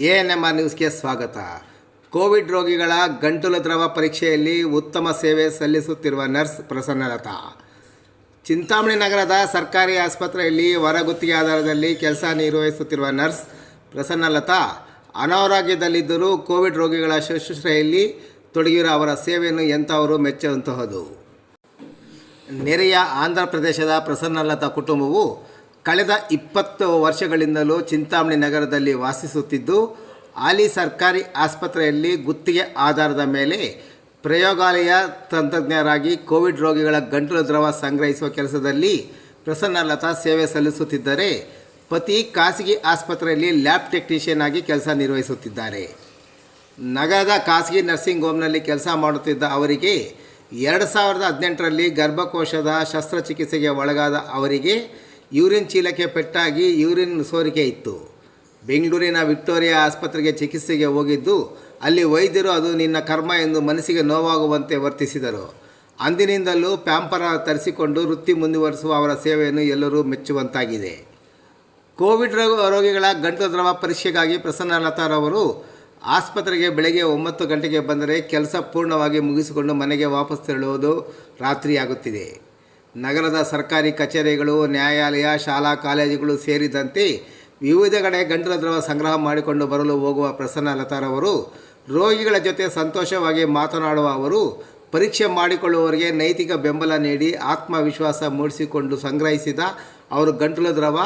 ANMR ನ್ಯೂಸ್ಗೆ ಸ್ವಾಗತ. Covid ರೋಗಿಗಳ ಗಂಟಲು ದ್ರವ ಪರೀಕ್ಷೆಯಲ್ಲಿ ಉತ್ತಮ ಸೇವೆ ಸಲ್ಲಿಸುತ್ತಿರುವ ನರ್ಸ್ ಪ್ರಸನ್ನಲತಾ. ಚಿಂತಾಮಣಿ ನಗರದ ಸರ್ಕಾರಿ ಆಸ್ಪತ್ರೆಯಲ್ಲಿ ಹೊರಗುತ್ತಿಗೆ ಆಧಾರದಲ್ಲಿ ಕೆಲಸ ನಿರ್ವಹಿಸುತ್ತಿರುವ ನರ್ಸ್ ಪ್ರಸನ್ನಲತಾ ಅನಾರೋಗ್ಯದಲ್ಲಿದ್ದರೂ ಕೋವಿಡ್ ರೋಗಿಗಳ ಶುಶ್ರೂಷೆಯಲ್ಲಿ ತೊಡಗಿರುವ ಅವರ ಸೇವೆಯನ್ನು ಎಂಥವರು ಮೆಚ್ಚುವಂತಹದು. ನೆರೆಯ ಆಂಧ್ರ ಪ್ರದೇಶದ ಪ್ರಸನ್ನಲತಾ ಕುಟುಂಬವು ಕಳೆದ 20 ವರ್ಷಗಳಿಂದಲೂ ಚಿಂತಾಮಣಿ ನಗರದಲ್ಲಿ ವಾಸಿಸುತ್ತಿದ್ದು, ಹಾಲಿ ಸರ್ಕಾರಿ ಆಸ್ಪತ್ರೆಯಲ್ಲಿ ಗುತ್ತಿಗೆ ಆಧಾರದ ಮೇಲೆ ಪ್ರಯೋಗಾಲಯ ತಂತ್ರಜ್ಞರಾಗಿ ಕೋವಿಡ್ ರೋಗಿಗಳ ಗಂಟಲು ದ್ರವ ಸಂಗ್ರಹಿಸುವ ಕೆಲಸದಲ್ಲಿ ಪ್ರಸನ್ನಲತಾ ಸೇವೆ ಸಲ್ಲಿಸುತ್ತಿದ್ದರೆ, ಪತಿ ಖಾಸಗಿ ಆಸ್ಪತ್ರೆಯಲ್ಲಿ ಲ್ಯಾಬ್ ಟೆಕ್ನಿಷಿಯನ್ ಆಗಿ ಕೆಲಸ ನಿರ್ವಹಿಸುತ್ತಿದ್ದಾರೆ. ನಗರದ ಖಾಸಗಿ ನರ್ಸಿಂಗ್ ಹೋಮ್ನಲ್ಲಿ ಕೆಲಸ ಮಾಡುತ್ತಿದ್ದ ಅವರಿಗೆ 2018ರಲ್ಲಿ ಗರ್ಭಕೋಶದ ಶಸ್ತ್ರಚಿಕಿತ್ಸೆಗೆ ಒಳಗಾದ ಅವರಿಗೆ ಯೂರಿನ್ ಚೀಲಕ್ಕೆ ಪೆಟ್ಟಾಗಿ ಯೂರಿನ್ ಸೋರಿಕೆ ಇತ್ತು. ಬೆಂಗಳೂರಿನ ವಿಕ್ಟೋರಿಯಾ ಆಸ್ಪತ್ರೆಗೆ ಚಿಕಿತ್ಸೆಗೆ ಹೋಗಿದ್ದು, ಅಲ್ಲಿ ವೈದ್ಯರು ಅದು ನಿನ್ನ ಕರ್ಮ ಎಂದು ಮನಸ್ಸಿಗೆ ನೋವಾಗುವಂತೆ ವರ್ತಿಸಿದರು. ಅಂದಿನಿಂದಲೂ ಪ್ಯಾಂಪರ್ ತರಿಸಿಕೊಂಡು ವೃತ್ತಿ ಮುಂದುವರಿಸುವ ಅವರ ಸೇವೆಯನ್ನು ಎಲ್ಲರೂ ಮೆಚ್ಚುವಂತಾಗಿದೆ. ಕೋವಿಡ್ ರೋಗಿಗಳ ಗಂಟಲು ದ್ರವ ಪರೀಕ್ಷೆಗಾಗಿ ಪ್ರಸನ್ನಲತಾರವರು ಆಸ್ಪತ್ರೆಗೆ ಬೆಳಗ್ಗೆ 9 ಗಂಟೆಗೆ ಬಂದರೆ ಕೆಲಸ ಪೂರ್ಣವಾಗಿ ಮುಗಿಸಿಕೊಂಡು ಮನೆಗೆ ವಾಪಸ್ ತೆರಳುವುದು ರಾತ್ರಿಯಾಗುತ್ತಿದೆ. ನಗರದ ಸರ್ಕಾರಿ ಕಚೇರಿಗಳು, ನ್ಯಾಯಾಲಯ, ಶಾಲಾ ಕಾಲೇಜುಗಳು ಸೇರಿದಂತೆ ವಿವಿಧ ಕಡೆ ಗಂಟಲು ದ್ರವ ಸಂಗ್ರಹ ಮಾಡಿಕೊಂಡು ಬರಲು ಹೋಗುವ ಪ್ರಸನ್ನಲತಾರವರು ರೋಗಿಗಳ ಜೊತೆ ಸಂತೋಷವಾಗಿ ಮಾತನಾಡುವ ಅವರು, ಪರೀಕ್ಷೆ ಮಾಡಿಕೊಳ್ಳುವವರಿಗೆ ನೈತಿಕ ಬೆಂಬಲ ನೀಡಿ ಆತ್ಮವಿಶ್ವಾಸ ಮೂಡಿಸಿಕೊಂಡು ಸಂಗ್ರಹಿಸಿದ ಅವರು ಗಂಟಲು ದ್ರವ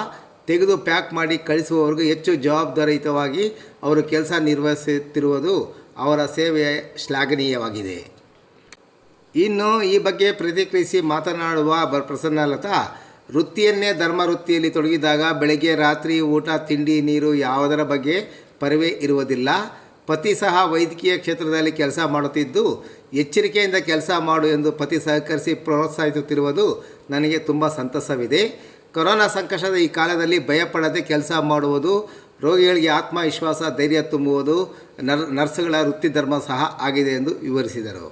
ತೆಗೆದು ಪ್ಯಾಕ್ ಮಾಡಿ ಕಳಿಸುವವರೆಗೂ ಹೆಚ್ಚು ಜವಾಬ್ದಾರಿಯುತವಾಗಿ ಅವರು ಕೆಲಸ ನಿರ್ವಹಿಸುತ್ತಿರುವುದು ಅವರ ಸೇವೆ ಶ್ಲಾಘನೀಯವಾಗಿದೆ. ಇನ್ನು ಈ ಬಗ್ಗೆ ಪ್ರತಿಕ್ರಿಯಿಸಿ ಮಾತನಾಡುವ ಪ್ರಸನ್ನಲತಾ, ವೃತ್ತಿಯನ್ನೇ ಧರ್ಮ ವೃತ್ತಿಯಲ್ಲಿ ತೊಡಗಿದಾಗ ಬೆಳಗ್ಗೆ ರಾತ್ರಿ ಊಟ ತಿಂಡಿ ನೀರು ಯಾವುದರ ಬಗ್ಗೆ ಪರಿವೇ ಇರುವುದಿಲ್ಲ. ಪತಿ ಸಹ ವೈದ್ಯಕೀಯ ಕ್ಷೇತ್ರದಲ್ಲಿ ಕೆಲಸ ಮಾಡುತ್ತಿದ್ದು, ಎಚ್ಚರಿಕೆಯಿಂದ ಕೆಲಸ ಮಾಡು ಎಂದು ಪತಿ ಸಹಕರಿಸಿ ಪ್ರೋತ್ಸಾಹಿಸುತ್ತಿರುವುದು ನನಗೆ ತುಂಬ ಸಂತಸವಿದೆ. ಕೊರೋನಾ ಸಂಕಷ್ಟದ ಈ ಕಾಲದಲ್ಲಿ ಭಯಪಡದೆ ಕೆಲಸ ಮಾಡುವುದು, ರೋಗಿಗಳಿಗೆ ಆತ್ಮವಿಶ್ವಾಸ ಧೈರ್ಯ ತುಂಬುವುದು ನರ್ಸ್ಗಳ ವೃತ್ತಿ ಧರ್ಮ ಸಹ ಆಗಿದೆ ಎಂದು ವಿವರಿಸಿದರು.